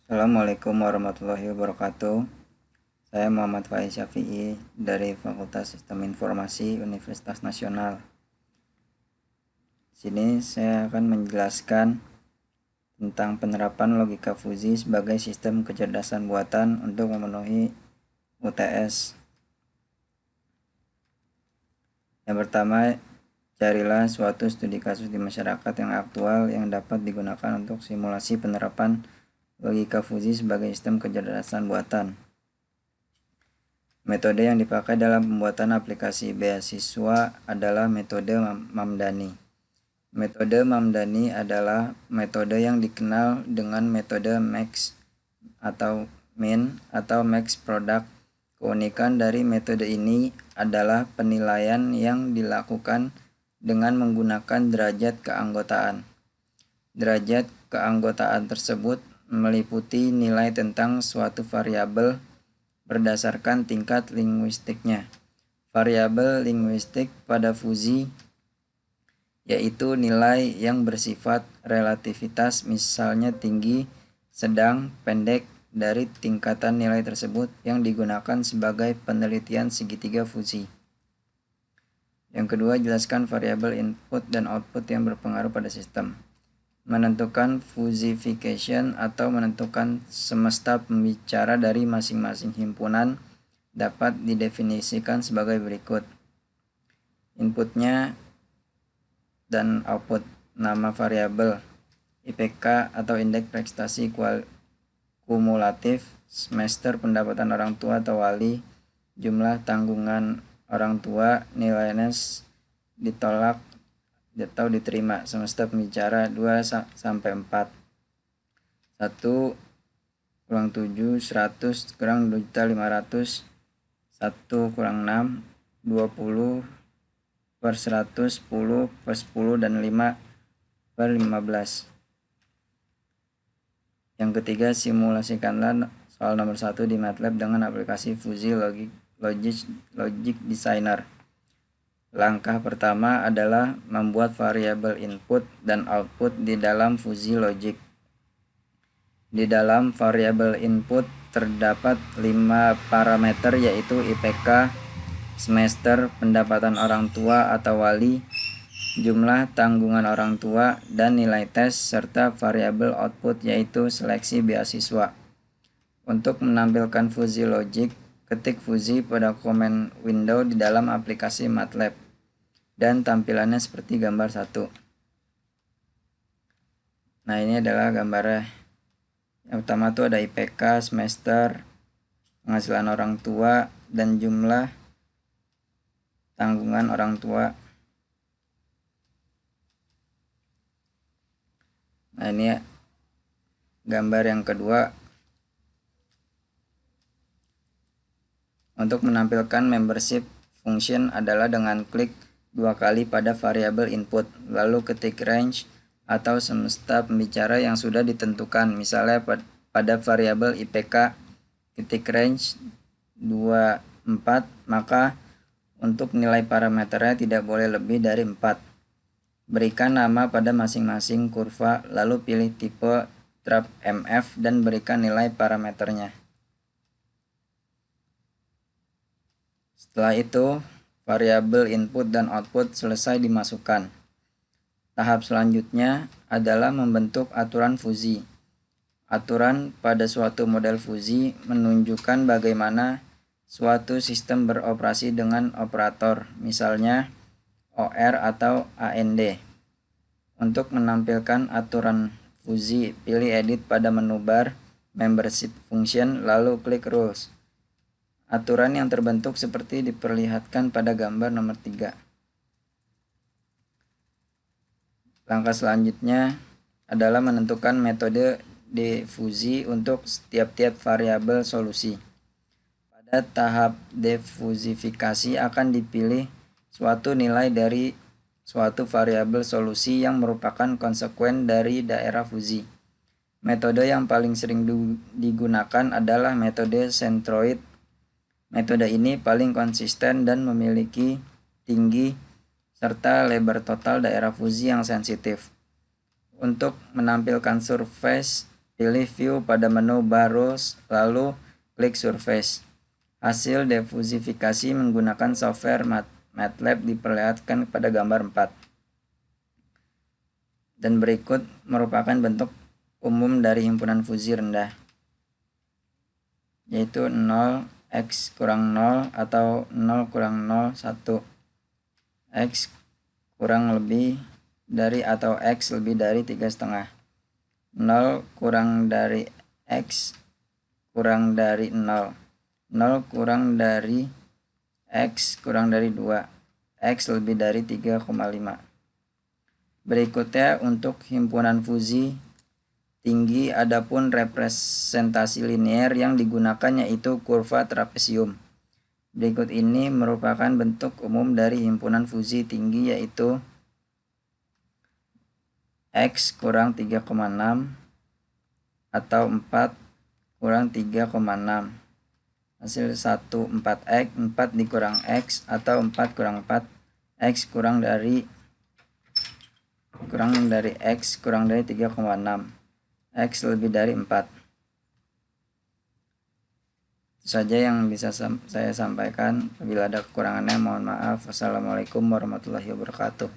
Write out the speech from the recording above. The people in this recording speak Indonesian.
Assalamualaikum warahmatullahi wabarakatuh. Saya Muhammad Faiz Syafi'i dari Fakultas Sistem Informasi Universitas Nasional. Sini saya akan menjelaskan tentang penerapan logika fuzi sebagai sistem kecerdasan buatan untuk memenuhi UTS. Yang pertama, carilah suatu studi kasus di masyarakat yang aktual yang dapat digunakan untuk simulasi penerapan logika fuzi sebagai sistem kecerdasan buatan. Metode yang dipakai dalam pembuatan aplikasi beasiswa adalah metode Mamdani. Metode Mamdani adalah metode yang dikenal dengan metode max atau min atau max product. Keunikan dari metode ini adalah penilaian yang dilakukan dengan menggunakan derajat keanggotaan. Derajat keanggotaan tersebut meliputi nilai tentang suatu variabel berdasarkan tingkat linguistiknya. Variabel linguistik pada fuzi yaitu nilai yang bersifat relativitas, misalnya tinggi, sedang, pendek dari tingkatan nilai tersebut yang digunakan sebagai penelitian segitiga fuzi. Yang kedua, jelaskan variabel input dan output yang berpengaruh pada sistem. Menentukan fuzification atau menentukan semesta pembicara dari masing-masing himpunan dapat didefinisikan sebagai berikut. Inputnya dan output, nama variabel, IPK atau indeks prestasi kumulatif, semester pendapatan orang tua atau wali, jumlah tanggungan orang tua, nilai NES ditolak atau diterima, semesta pembicara 2 sampai 4. 1 kurang 7 100 kurang 2.500, 1 kurang 6 20 per 100, 10 per 10 dan 5 per 15. Yang ketiga, simulasikanlah soal nomor 1 di MATLAB dengan aplikasi Fuzi Logic Designer. Langkah pertama adalah membuat variabel input dan output di dalam Fuzi Logic. Di dalam variabel input terdapat 5 parameter yaitu IPK, semester, pendapatan orang tua atau wali, jumlah tanggungan orang tua, dan nilai tes, serta variabel output yaitu seleksi beasiswa. Untuk menampilkan Fuzi Logic, ketik Fuzi pada command window di dalam aplikasi MATLAB dan tampilannya seperti gambar 1. Nah, ini adalah gambarnya. Yang pertama tuh ada IPK, semester, penghasilan orang tua, dan jumlah tanggungan orang tua. Nah, ini gambar yang kedua. Untuk menampilkan membership function adalah dengan klik 2 kali pada variabel input, lalu ketik range atau semesta pembicara yang sudah ditentukan. Misalnya pada variabel IPK ketik range 24, maka untuk nilai parameternya tidak boleh lebih dari 4. Berikan nama pada masing-masing kurva, lalu pilih tipe trap MF dan berikan nilai parameternya. Setelah itu, variabel input dan output selesai dimasukkan. Tahap selanjutnya adalah membentuk aturan fuzi. Aturan pada suatu model fuzi menunjukkan bagaimana suatu sistem beroperasi dengan operator, misalnya OR atau AND. Untuk menampilkan aturan fuzi, pilih edit pada menu bar membership function, lalu klik rules. Aturan yang terbentuk seperti diperlihatkan pada gambar nomor 3. Langkah selanjutnya adalah menentukan metode defuzi untuk setiap variabel solusi. Pada tahap defuzifikasi akan dipilih suatu nilai dari suatu variabel solusi yang merupakan konsekuen dari daerah fuzi. Metode yang paling sering digunakan adalah metode centroid. Metode ini paling konsisten dan memiliki tinggi serta lebar total daerah fuzi yang sensitif. Untuk menampilkan surface Pilih view pada menu baru, lalu klik surface. Hasil defusifikasi menggunakan software MATLAB diperlihatkan pada gambar 4. Dan berikut merupakan bentuk umum dari himpunan fusi rendah, yaitu 0, X kurang 0 atau 0 kurang 0, 1, X kurang lebih dari atau X lebih dari 3,5, 0 kurang dari X kurang dari 0, 0 kurang dari X kurang dari 2, X lebih dari 3,5. Berikutnya untuk himpunan fusi tinggi, adapun representasi linear yang digunakan yaitu kurva trapesium. Berikut ini merupakan bentuk umum dari himpunan fusi tinggi, yaitu X kurang 3,6 atau 4 kurang 3,6. Hasil 1, 4X, 4 dikurang X atau 4 kurang 4, X kurang dari X kurang dari 3,6, X lebih dari 4. Itu saja yang bisa saya sampaikan. Bila ada kekurangannya mohon maaf. Wassalamualaikum warahmatullahi wabarakatuh.